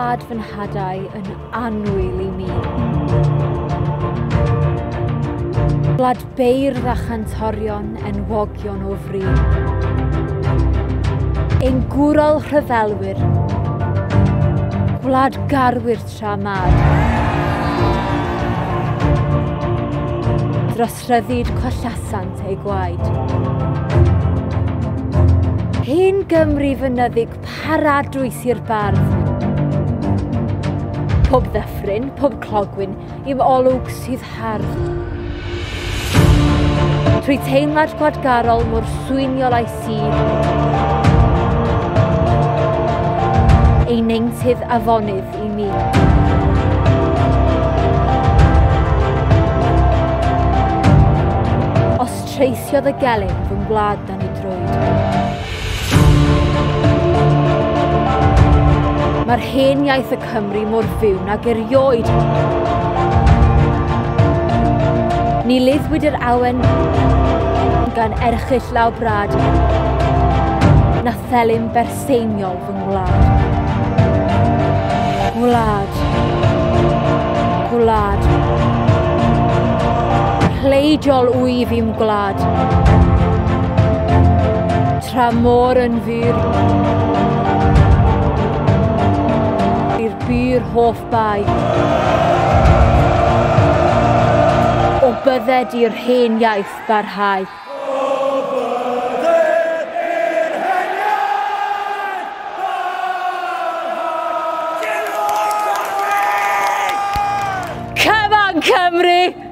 wlad fy nhadau yn annwyl i mi. Wlad beirdd a chantorion enwogion o fri. Ein gwrol rhyfelwyr. Wlad garwyr tra mad. Dros rhyddid collasant ei gwaed. Hen Gymru fynyddig paradwys i'r bardd. Pob ddyffryn, pob clogwyn, i'w olwg sydd hardd. Trwy teimlad gwadgarol mor swiniol a'i sydd. Ei neintydd afonydd i mi. Os treisiodd y gelyn fy ngwlad dan i drwyd. Mae'r hen iaith y Cymru mor fyw nag erioed. Ni liddwyd yr awen gan erchyll law brad na thelyn berseiniol fy ngwlad. Gwlad, gwlad, pleidiol wyf i'm gwlad, tra môr yn fyr, i'r byr hoff bai, o bydded i'r hen iaith barhau. Come on, Cymru!